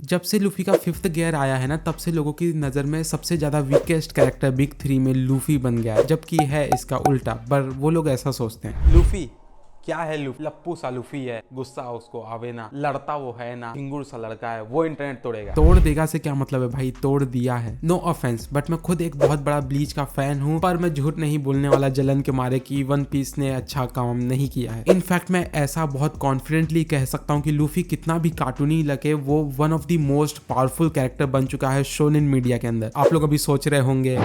जब से लूफी का 5th गियर आया है ना, तब से लोगों की नजर में सबसे ज्यादा वीकेस्ट कैरेक्टर बिग 3 में लूफी बन गया है, जबकि है इसका उल्टा, पर वो लोग ऐसा सोचते हैं। लूफी क्या है? लूफी लप्पू सा लूफी है, गुस्सा उसको आवे ना, लड़ता वो है ना, इंगुर सा लड़का है, वो इंटरनेट तोड़ेगा। तोड़ देगा से क्या मतलब है भाई, तोड़ दिया है। नो ऑफेंस, बट मैं खुद एक बहुत बड़ा ब्लीच का फैन हूँ, पर मैं झूठ नहीं बोलने वाला जलन के मारे कि वन पीस ने अच्छा काम नहीं किया है। इनफैक्ट मैं ऐसा बहुत कॉन्फिडेंटली कह सकता हूँ कि लूफी कितना भी कार्टूनी लगे, वो one of the most powerful character बन चुका है शोनेन मीडिया के अंदर। आप लोग अभी सोच रहे होंगे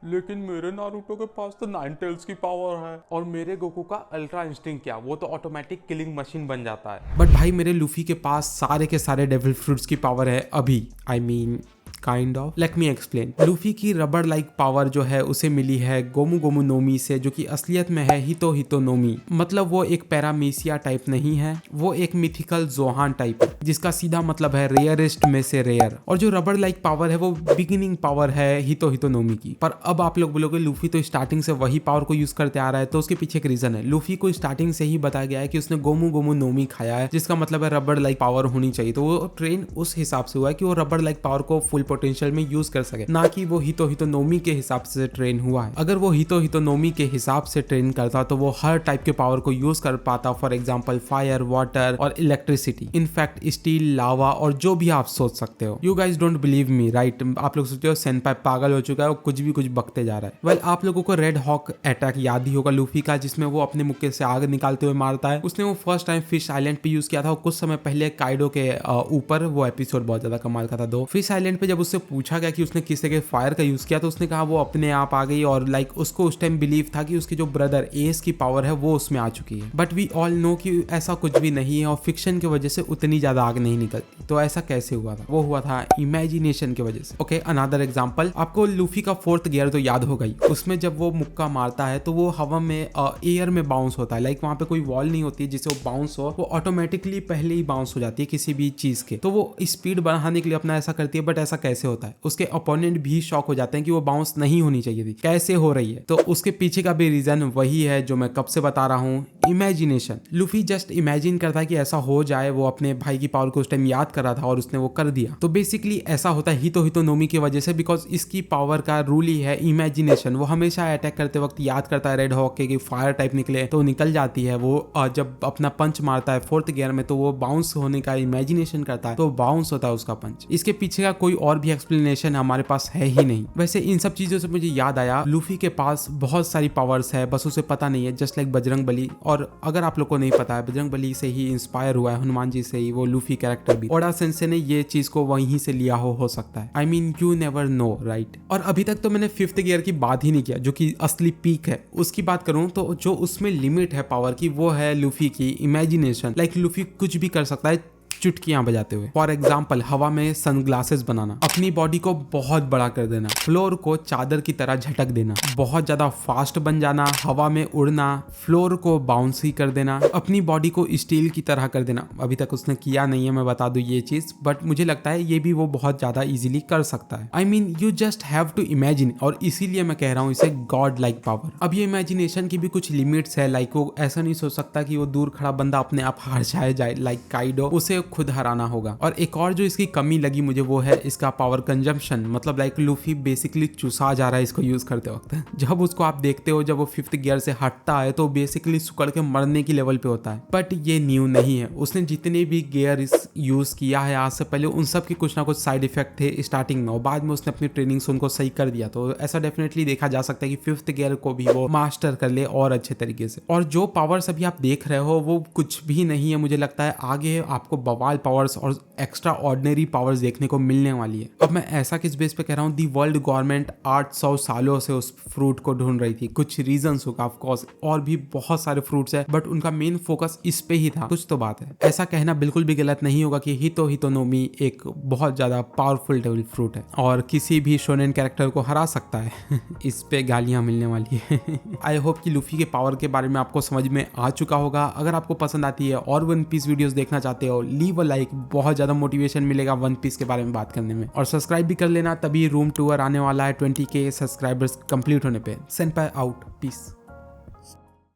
लेकिन मेरे नारुतो के पास तो 9 टेल्स की पावर है, और मेरे गोकू का अल्ट्रा इंस्टिंक्ट क्या, वो तो ऑटोमेटिक किलिंग मशीन बन जाता है। बट भाई मेरे लूफी के पास सारे के सारे डेविल फ्रूट्स की पावर है अभी। I mean kind of, let me explain. Luffy की रबर लाइक पावर जो है उसे मिली है गोमू गोमू नोमी से, जो कि असलियत में है हितो हितो नोमी। मतलब वो एक पैरामीसिया टाइप नहीं है, वो एक मिथिकल जोहान टाइप है, जिसका सीधा मतलब है रेयरेस्ट में से रेयर। और जो रबर लाइक पावर है वो बिगिनिंग पावर है हितो हितो नोमी की। पर अब आप लोग बोलोगे लूफी तो स्टार्टिंग से वही पावर को यूज करते आ रहा है, तो उसके पीछे एक रीजन है। लूफी को स्टार्टिंग से ही बताया गया है कि उसने गोमू गोमू नोमी खाया है, जिसका मतलब है रबर लाइक पावर होनी चाहिए। तो वो ट्रेन उस हिसाब से हुआ है कि वो रबर लाइक पावर को फुल पोटेंशियल में यूज कर सके, ना कि वो हितो हितो नोमी के हिसाब से ट्रेन हुआ है। अगर वो हितो हितो नोमी के हिसाब से ट्रेन करता तो वो हर टाइप के पावर को यूज कर पाता, फॉर एग्जांपल फायर, वाटर और इलेक्ट्रिसिटी, इनफैक्ट स्टील, लावा और जो भी आप सोच सकते हो। You guys don't believe me right? आप लोग सोचते हो सेनपाई पागल हो चुका है, वो कुछ भी कुछ बकते जा रहा है। वेल आप लोगों को रेड हॉक अटैक याद ही होगा लूफी का, जिसमें वो अपने मुक्के से आग निकालते हुए मारता है। उसने वो फर्स्ट टाइम फिश आइलैंड पे यूज किया था, कुछ समय पहले काइडो के ऊपर। वो एपिसोड बहुत ज्यादा कमाल का था। दो फिश आइलैंड पे जब उससे पूछा गया कि उसने किस तरह के फायर का यूज किया, तो उसने कहा वो अपने आप आ गई, और लाइक उसको उस टाइम बिलीव था कि उसके जो ब्रदर एस की पावर है वो उसमें आ चुकी है। बट वी ऑल नो कि ऐसा कुछ भी नहीं है, और फिक्शन की वजह से उतनी ज्यादा आग नहीं निकलती। तो ऐसा कैसे हुआ था? वो हुआ था इमेजिनेशन की वजह से। ओके, अनदर एग्जांपल, आपको लूफी का 4th गियर तो याद होगा ही। उसमें जब वो मुक्का मारता है तो वो हवा में एयर में बाउंस होता है। लाइक वहां पे कोई वॉल नहीं होती है जिससे वो बाउंस हो, वो ऑटोमेटिकली पहले ही बाउंस हो जाती है किसी भी चीज के। तो वो स्पीड बढ़ाने के लिए अपना ऐसा करती है, बट ऐसा कैसे होता है? उसके अपोनेंट भी शॉक हो जाते हैं कि वो बाउंस नहीं होनी चाहिए थी, कैसे हो रही है। तो उसके पीछे का भी रीजन वही है जो मैं कब से बता रहा हूँ, इमेजिनेशन। लूफी जस्ट इमेजिन करता है कि ऐसा हो जाए। वो अपने भाई की पावर को उस टाइम याद कर रहा था और उसने वो कर दिया। तो बेसिकली ऐसा होता है हितो हितो नोमी की वजह से, बिकॉज इसकी पावर का रूल ही है इमेजिनेशन। वो हमेशा अटैक करते वक्त याद करता है रेड हॉक के कि फायर टाइप निकले तो निकल जाती है। वो जब अपना पंच मारता है 4th गियर में तो वो बाउंस होने का इमेजिनेशन करता है, तो बाउंस होता है उसका पंच। इसके पीछे का कोई और भी एक्सप्लेनेशन हमारे पास है ही नहीं। वैसे इन सब चीजों से मुझे याद आया, लूफी के पास बहुत सारी पावर्स है, बस उसे पता नहीं है, जस्ट लाइक बजरंग बली। और अगर आप लोग को नहीं पता है, बजरंग बली से ही इंस्पायर हुआ है, हनुमान जी से ही वो लूफी कैरेक्टर भी। ओडा सेंसे ने ये चीज को वहीं से लिया हो सकता है। I mean you never know right. और अभी तक तो मैंने 5th गियर की बात ही नहीं किया, जो कि असली पीक है। उसकी बात करूं तो जो उसमें लिमिट है पावर की, वो है लूफी की इमेजिनेशन। लाइक लूफी कुछ भी कर सकता है चुटकियां बजाते हुए। फॉर एग्जाम्पल, हवा में सनग्लासेस बनाना, अपनी बॉडी को बहुत बड़ा कर देना, फ्लोर को चादर की तरह झटक देना, बहुत ज्यादा फास्ट बन जाना, हवा में उड़ना, फ्लोर को बाउंसी कर देना, अपनी बॉडी को स्टील की तरह कर देना। अभी तक उसने किया नहीं है, मैं बता दूं ये चीज, बट मुझे लगता है ये भी वो बहुत ज्यादा इजीली कर सकता है। I mean you just have to imagine, और इसीलिए मैं कह रहा हूँ इसे गॉड लाइक पावर। अब ये इमेजिनेशन की भी कुछ लिमिट्स है। लाइक वो ऐसा नहीं सोच सकता कि वो दूर खड़ा बंदा अपने आप हार जाए लाइक काइडो, उसे खुद हराना होगा। और एक और जो इसकी कमी लगी मुझे, वो है इसका पावर कंजम्पशन। मतलब लाइक लूफी बेसिकली चुसा जा रहा है इसको यूज करते वक्त। जब उसको आप देखते हो, जब वो 5th गियर से हटता है तो बेसिकली सुकड़ के मरने की लेवल पे होता है। बट ये न्यू नहीं है, उसने जितने भी गियर यूज किया है आज से पहले, उन सब की कुछ ना कुछ साइड इफेक्ट थे स्टार्टिंग में, और बाद में उसने अपनी ट्रेनिंग से उनको सही कर दिया। तो ऐसा डेफिनेटली देखा जा सकता है कि 5th गियर को भी वो मास्टर कर ले और अच्छे तरीके से। और जो पावर्स अभी आप देख रहे हो वो कुछ भी नहीं है, मुझे लगता है आगे आपको बवाल पावर्स और एक्स्ट्रा ऑर्डिनरी पावर्स देखने को मिलने वाली है। अब मैं ऐसा किस बेस पे कह रहा हूँ, दी वर्ल्ड गवर्नमेंट 800 सालों से उस फ्रूट को ढूंढ रही थी। कुछ रीजंस होगा ऑफ कोर्स, और भी बहुत सारे फ्रूट्स है, बट उनका मेन फोकस इस पे ही था। कुछ तो बात है। ऐसा कहना बिल्कुल भी गलत नहीं होगा कि हितो हितो नोमी एक बहुत ज्यादा पावरफुल डेविल फ्रूट है और किसी भी शोनेन कैरेक्टर को हरा सकता है। इस पे गालियां मिलने वाली है। आई होप कि लूफी के पावर के बारे में आपको समझ में आ चुका होगा। अगर आपको पसंद आती है और वन पीस वीडियोस देखना चाहते हो, लीव अ लाइक, बहुत ज्यादा मोटिवेशन मिलेगा वन पीस के बारे में बात करने में। और सब्सक्राइब भी कर लेना, तभी रूम टूर आने वाला है 20K सब्सक्राइबर्स कंप्लीट होने पे। सेनपाई आउट, पीस।